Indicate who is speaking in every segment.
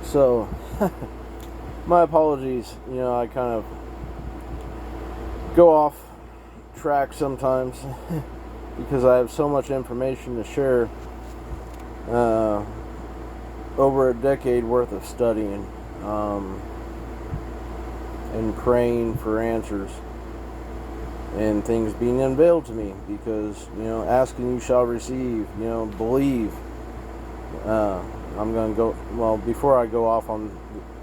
Speaker 1: So, my apologies. I kind of go off track sometimes because I have so much information to share. Over a decade worth of studying and praying for answers and things being unveiled to me, because asking you shall receive. Believe. I'm going to go, well, before I go off on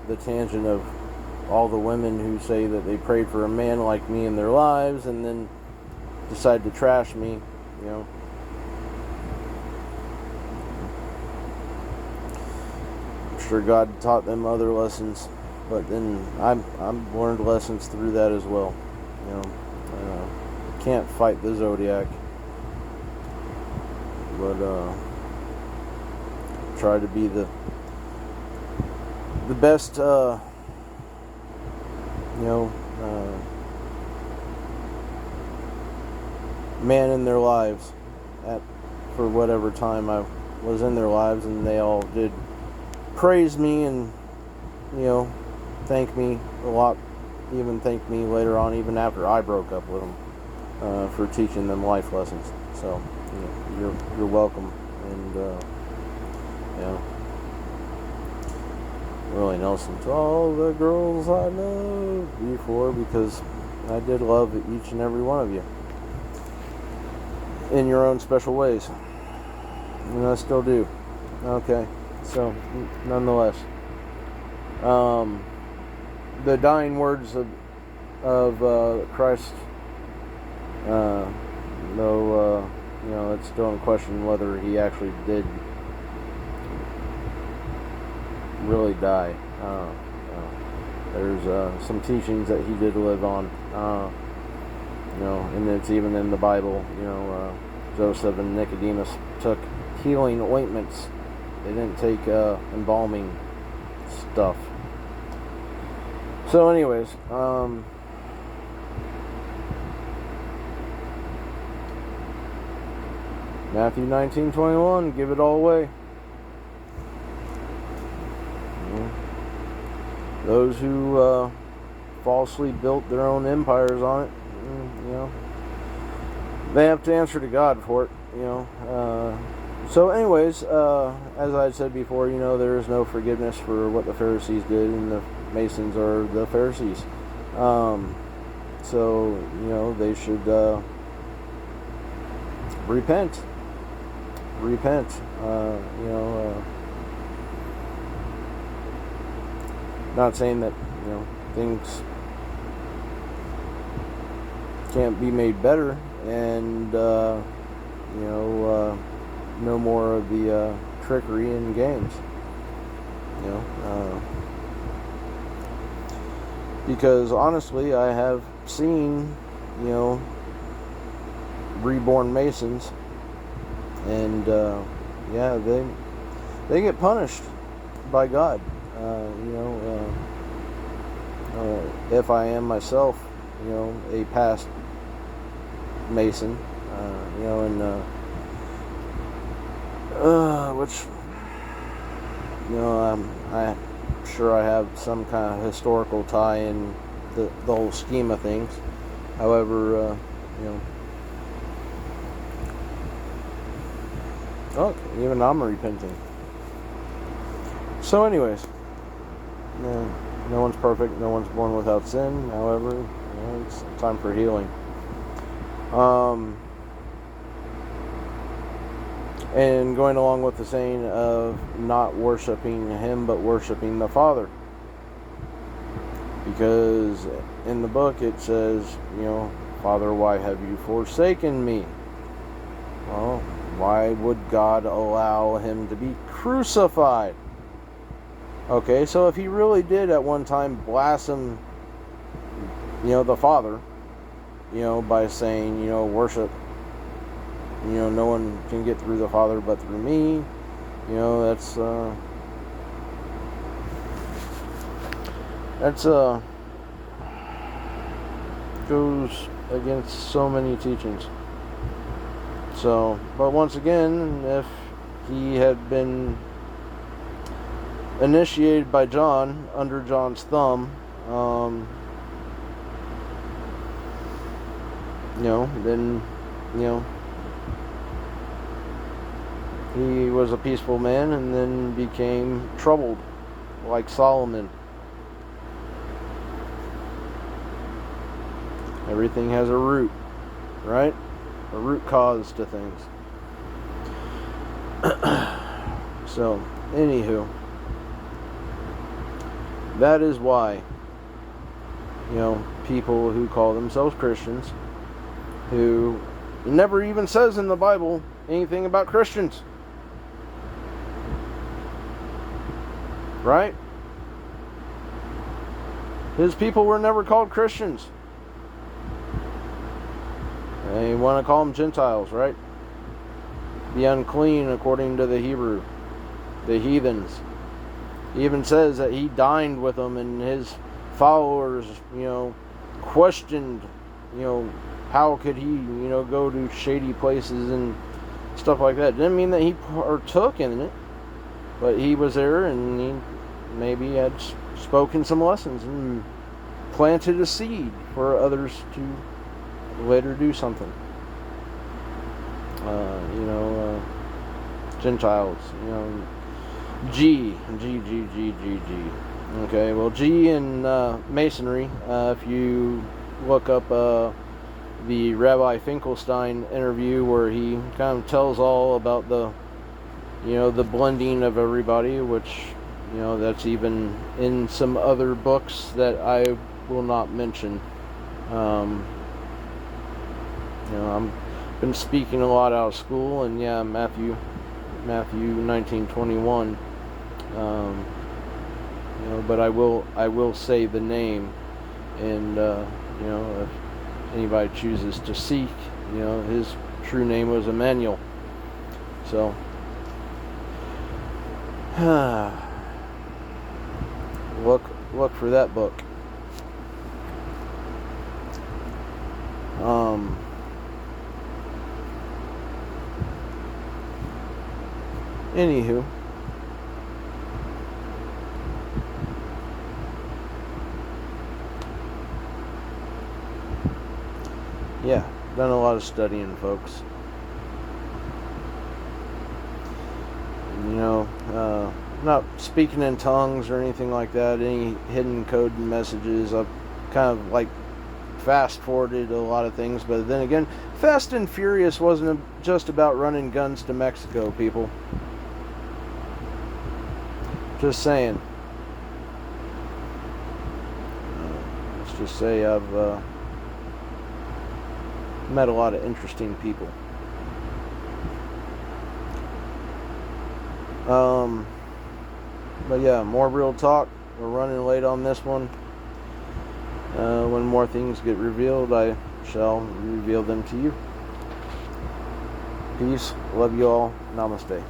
Speaker 1: the tangent of all the women who say that they prayed for a man like me in their lives and then decide to trash me. I'm sure God taught them other lessons, but then I've learned lessons through that as well. Can't fight the zodiac, but try to be the best man in their lives for whatever time I was in their lives, and they all did praise me and thank me a lot, even thank me later on, even after I broke up with them, for teaching them life lessons. So you're welcome, and Willie Nelson to all the girls I loved before, because I did love each and every one of you in your own special ways, and I still do. Okay, so nonetheless, the dying words of Christ, though it's still in question whether he actually did really die. There's some teachings that he did live on, and it's even in the Bible. Joseph and Nicodemus took healing ointments. They didn't take embalming stuff. So anyways, Matthew 19:21, give it all away. Those who falsely built their own empires on it, they have to answer to God for it. So anyways, as I said before, there is no forgiveness for what the Pharisees did, and the Masons are the Pharisees. So they should repent. Not saying that things can't be made better, and no more of the trickery and games. Because honestly, I have seen reborn Masons, and they get punished by God. If I am myself, a past Mason, which, I'm sure I have some kind of historical tie in the whole scheme of things. However, look, even I'm repenting. So anyways, no one's perfect, no one's born without sin. However, it's time for healing. And going along with the saying of not worshiping him, but worshiping the Father. Because in the book it says, Father, why have you forsaken me? Well, why would God allow him to be crucified? Okay, so if he really did at one time blaspheme, the Father, by saying, worship, no one can get through the Father but through me, that's goes against so many teachings. So, but once again, if he had been initiated by John, under John's thumb. Then, he was a peaceful man and then became troubled, like Solomon. Everything has a root, right? A root cause to things. So, anywho, that is why, people who call themselves Christians, who it never even says in the Bible anything about Christians. Right? His people were never called Christians. They want to call them Gentiles, right? The unclean according to the Hebrew. The heathens. He even says that he dined with them and his followers, questioned, how could he, go to shady places and stuff like that. Didn't mean that he partook in it, but he was there and he maybe had spoken some lessons and planted a seed for others to later do something. Gentiles, G. Okay, well, G in Masonry, if you look up the Rabbi Finkelstein interview where he kind of tells all about the blending of everybody, which, that's even in some other books that I will not mention. I've been speaking a lot out of school, and yeah, Matthew 19:21. But I will say the name, and if anybody chooses to seek, his true name was Emmanuel. So, look for that book. Anywho, yeah, done a lot of studying, folks. Not speaking in tongues or anything like that, any hidden code and messages. I've kind of like fast forwarded a lot of things, but then again, Fast and Furious wasn't just about running guns to Mexico, people. Just saying. Let's just say I've met a lot of interesting people. But yeah, more real talk. We're running late on this one. When more things get revealed, I shall reveal them to you. Peace. Love you all. Namaste.